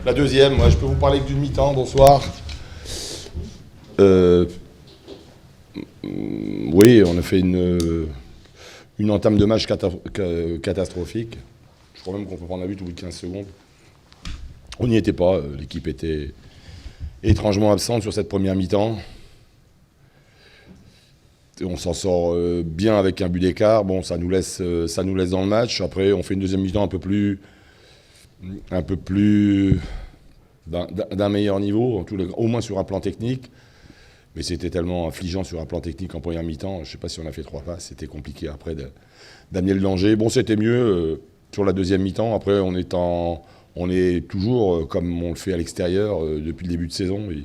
La deuxième, moi, je peux vous parler que d'une mi-temps. Bonsoir. Oui, on a fait une entame de match catastrophique. Je crois même qu'on peut prendre un but au bout de 15 secondes. On n'y était pas. L'équipe était étrangement absente sur cette première mi-temps. On s'en sort bien avec un but d'écart. Bon, ça nous laisse dans le match. Après, on fait une deuxième mi-temps un peu plus d'un meilleur niveau, au moins sur un plan technique. Mais c'était tellement affligeant sur un plan technique en première mi-temps. Je ne sais pas si on a fait 3 passes. C'était compliqué après d'amener le danger. Bon, c'était mieux sur la deuxième mi-temps. Après, on est toujours comme on le fait à l'extérieur depuis le début de saison. Et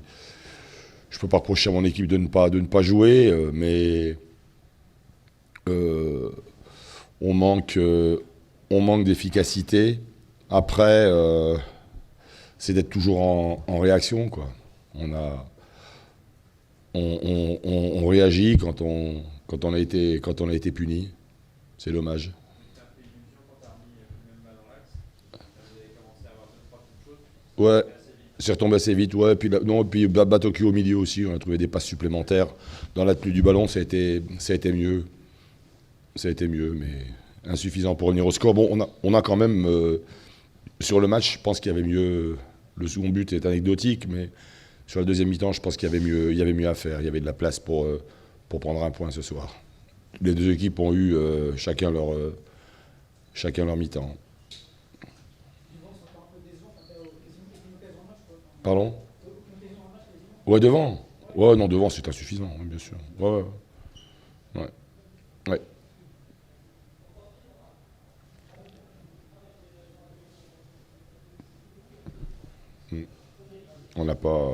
je ne peux pas reprocher à mon équipe de ne pas jouer, mais on manque d'efficacité. Après, c'est d'être toujours en réaction, quoi. On réagit quand on a été puni. C'est dommage. Ouais, c'est retombé assez vite. Ouais, puis Batoki au milieu aussi. On a trouvé des passes supplémentaires dans la tenue du ballon. Ça a été mieux. Ça a été mieux, mais insuffisant pour revenir au score. Bon, on a quand même sur le match. Je pense qu'il y avait mieux. Le second but est anecdotique, mais sur la deuxième mi-temps, je pense qu'il y avait mieux à faire. Il y avait de la place pour prendre un point ce soir. Les deux équipes ont eu chacun leur mi-temps. Pardon? Ouais, devant. Ouais, non, devant, c'est insuffisant, bien sûr. Ouais, ouais. Ouais. On n'a pas...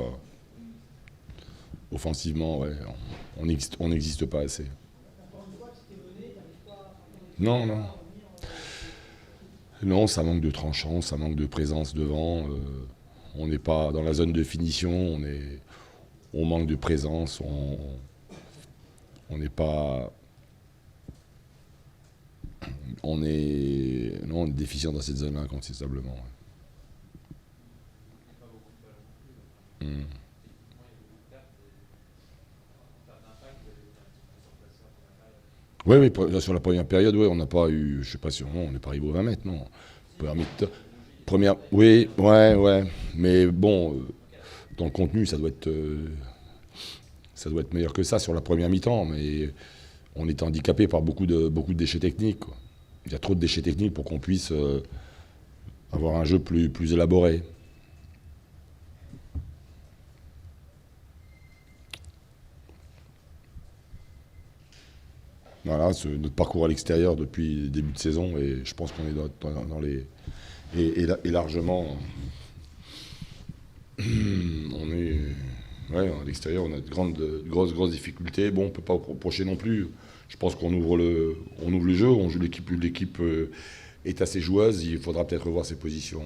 Offensivement, ouais, on n'existe pas assez. Non, non. Non, ça manque de tranchant, ça manque de présence devant. On n'est pas dans la zone de finition, on manque de présence, on n'est pas... On est déficient dans cette zone-là, incontestablement. Ouais. Oui, oui, sur la première période, ouais, on n'a pas eu, je sais pas si on n'est pas arrivé aux 20 mètres, non. Première, oui, ouais, mais bon, dans le contenu, ça doit être meilleur que ça sur la première mi-temps, mais on est handicapé par beaucoup de déchets techniques, quoi. Il y a trop de déchets techniques pour qu'on puisse avoir un jeu plus élaboré. Voilà, notre parcours à l'extérieur depuis le début de saison, et je pense qu'on est dans les... Et largement... On est... Ouais, à l'extérieur, on a de grosses difficultés. Bon, on ne peut pas reprocher non plus. Je pense qu'on ouvre le jeu, on joue l'équipe est assez joueuse, il faudra peut-être revoir ses positions.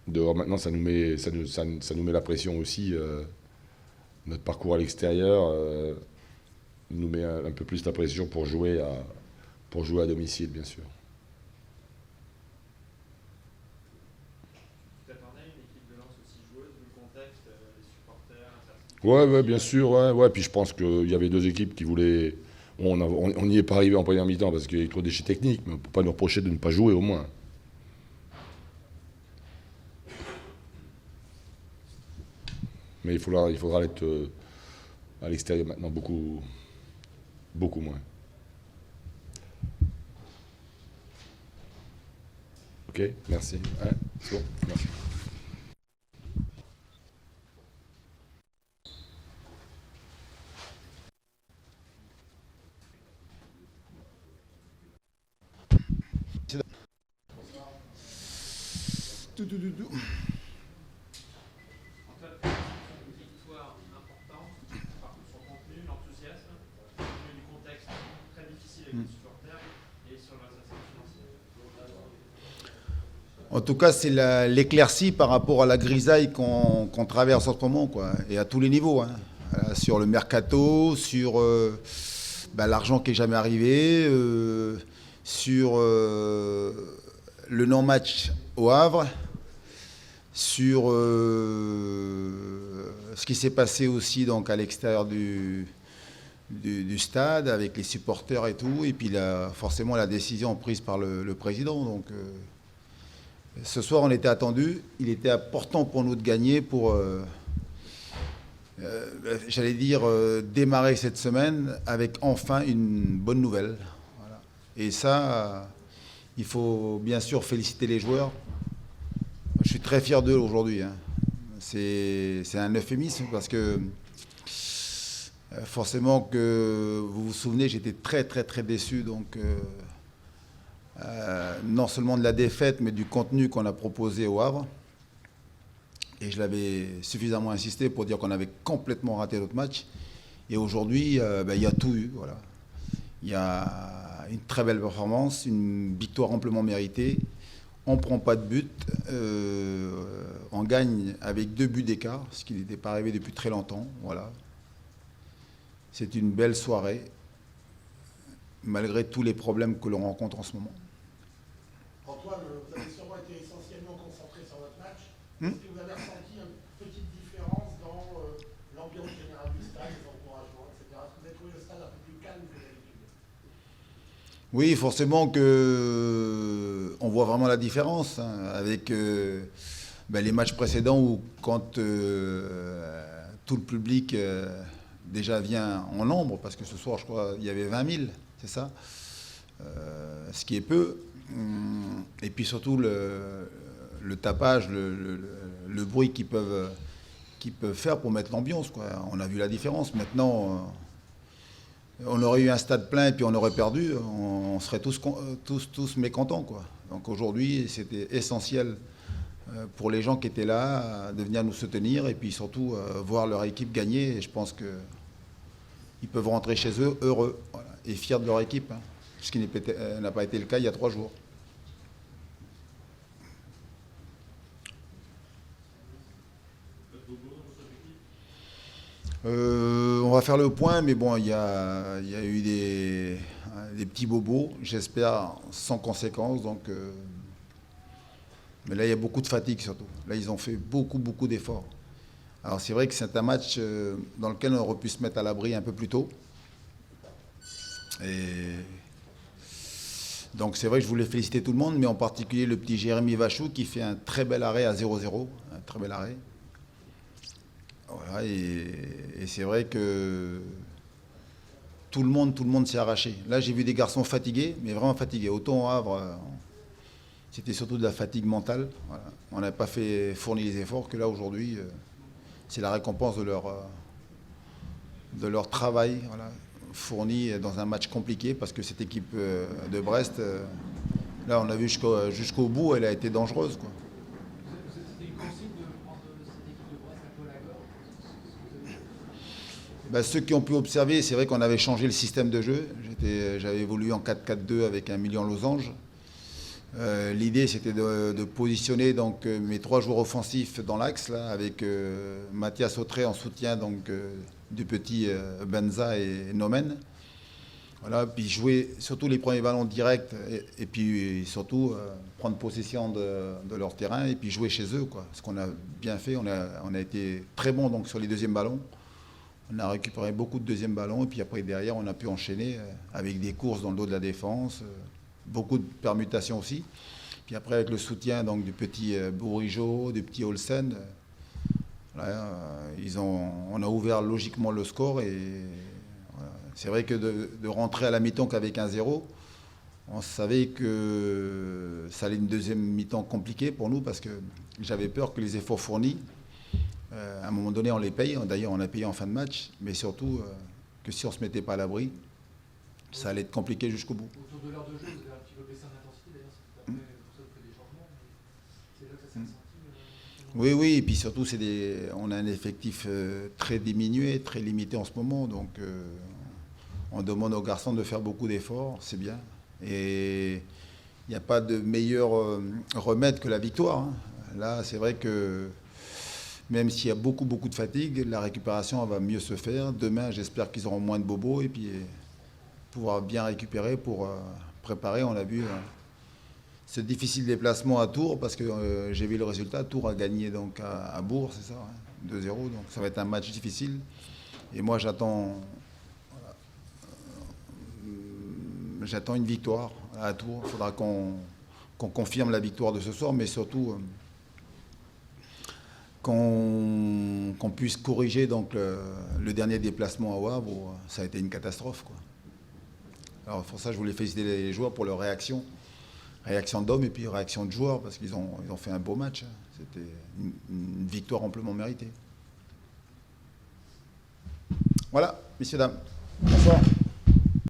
Dehors, maintenant, ça nous met la pression aussi. Notre parcours à l'extérieur nous met un peu plus la pression pour jouer à domicile, bien sûr. Tu t'attendais à une équipe de Lens aussi joueuse, vu le contexte, les supporters, l'incertitude? Ouais, bien sûr, ouais. Puis je pense qu'il y avait deux équipes qui voulaient... On n'y est pas arrivé en première mi-temps parce qu'il y a eu trop de déchets techniques, mais on ne peut pas nous reprocher de ne pas jouer au moins. Mais il faudra être à l'extérieur maintenant beaucoup moins. Ok, merci. Ouais, c'est bon, merci. Antoine, c'est une victoire importante, par son contenu, l'enthousiasme, compte tenu du contexte très difficile avec les supporters et sur leurs aspects financiers. En tout cas, c'est l'éclaircie par rapport à la grisaille qu'on traverse en ce moment, quoi, et à tous les niveaux, hein. Sur le mercato, sur l'argent qui n'est jamais arrivé, sur le non-match au Havre, sur ce qui s'est passé aussi donc, à l'extérieur du stade, avec les supporters et tout, et puis forcément la décision prise par le président. Donc, ce soir, on était attendu. Il était important pour nous de gagner pour, j'allais dire, démarrer cette semaine avec enfin une bonne nouvelle. Voilà. Et ça, il faut bien sûr féliciter les joueurs. Je suis très fier d'eux aujourd'hui. Hein. C'est un euphémisme parce que forcément que vous vous souvenez, j'étais très très très déçu. Donc, non seulement de la défaite, mais du contenu qu'on a proposé au Havre. Et je l'avais suffisamment insisté pour dire qu'on avait complètement raté notre match. Et aujourd'hui, il y a tout eu. Voilà. Il y a une très belle performance, une victoire amplement méritée. On ne prend pas de but. On gagne avec 2 buts d'écart, ce qui n'était pas arrivé depuis très longtemps. Voilà. C'est une belle soirée, malgré tous les problèmes que l'on rencontre en ce moment. Antoine, vous avez sûrement été essentiellement concentré sur votre match. Est-ce que vous avez ressenti une petite différence dans l'ambiance générale du stade, les encouragements, etc. Est-ce que vous avez trouvé le stade un peu plus calme que d'habitude? Oui, forcément on voit vraiment la différence hein, avec les matchs précédents où quand tout le public déjà vient en nombre, parce que ce soir, je crois, il y avait 20 000, c'est ça, ce qui est peu. Et puis surtout le tapage, le bruit qu'ils peuvent faire pour mettre l'ambiance, quoi. On a vu la différence. Maintenant, on aurait eu un stade plein et puis on aurait perdu, on serait tous mécontents, quoi. Donc aujourd'hui, c'était essentiel pour les gens qui étaient là de venir nous soutenir et puis surtout voir leur équipe gagner. Et je pense qu'ils peuvent rentrer chez eux heureux, voilà, et fiers de leur équipe, hein, ce qui n'a pas été le cas il y a 3 jours. On va faire le point, mais bon, il y a eu des petits bobos, j'espère sans conséquence. Donc, mais là, il y a beaucoup de fatigue surtout. Là, ils ont fait beaucoup d'efforts. Alors, c'est vrai que c'est un match dans lequel on aurait pu se mettre à l'abri un peu plus tôt. Et donc, c'est vrai que je voulais féliciter tout le monde, mais en particulier le petit Jérémy Vachou qui fait un très bel arrêt à 0-0, un très bel arrêt. Voilà, et c'est vrai que tout le monde s'est arraché. Là, j'ai vu des garçons fatigués, mais vraiment fatigués. Autant au Havre, c'était surtout de la fatigue mentale. Voilà. On n'a pas fourni les efforts que là, aujourd'hui, c'est la récompense de leur travail, voilà, fourni dans un match compliqué, parce que cette équipe de Brest, là, on a vu jusqu'au bout, elle a été dangereuse, quoi. C'était une consigne de prendre cette équipe de Brest un peu à la gorge. Ceux qui ont pu observer, c'est vrai qu'on avait changé le système de jeu. J'avais évolué en 4-4-2 avec un milieu en losange. L'idée, c'était de positionner donc, mes 3 joueurs offensifs dans l'axe, là, avec Mathias Autré en soutien donc, du petit Benza et Nomen. Voilà, puis jouer surtout les premiers ballons directs et puis surtout prendre possession de leur terrain et puis jouer chez eux, quoi. Ce qu'on a bien fait, on a été très bon donc, sur les deuxièmes ballons. On a récupéré beaucoup de deuxièmes ballons et puis après derrière on a pu enchaîner avec des courses dans le dos de la défense, beaucoup de permutations aussi. Puis après avec le soutien donc, du petit Bourigeaud, du petit Olsen, voilà, on a ouvert logiquement le score et voilà. C'est vrai que de rentrer à la mi-temps qu'avec 1-0, on savait que ça allait une deuxième mi-temps compliquée pour nous parce que j'avais peur que les efforts fournis, à un moment donné, on les paye. D'ailleurs, on a payé en fin de match, mais surtout que si on ne se mettait pas à l'abri, ça allait être compliqué jusqu'au bout. Autour de l'heure de jeu, vous avez un petit peu baissé en intensité, d'ailleurs, c'est pour ça que vous faites des changements. C'est là que ça s'est ressenti. Oui, et puis surtout, on a un effectif très diminué, très limité en ce moment, donc on demande aux garçons de faire beaucoup d'efforts, c'est bien. Et il n'y a pas de meilleur remède que la victoire, hein. Là, c'est vrai que même s'il y a beaucoup de fatigue, la récupération va mieux se faire. Demain, j'espère qu'ils auront moins de bobos et puis pouvoir bien récupérer pour préparer. On l'a vu, ce difficile déplacement à Tours, parce que j'ai vu le résultat. Tours a gagné donc à Bourg, c'est ça, hein, 2-0. Donc ça va être un match difficile. Et moi, j'attends une victoire à Tours. Il faudra qu'on confirme la victoire de ce soir, mais surtout qu'on puisse corriger donc le dernier déplacement à Wavre où ça a été une catastrophe, quoi. Alors pour ça, je voulais féliciter les joueurs pour leur réaction d'hommes et puis réaction de joueurs, parce qu'ils ont fait un beau match. C'était une victoire amplement méritée. Voilà, messieurs, dames. Bonsoir.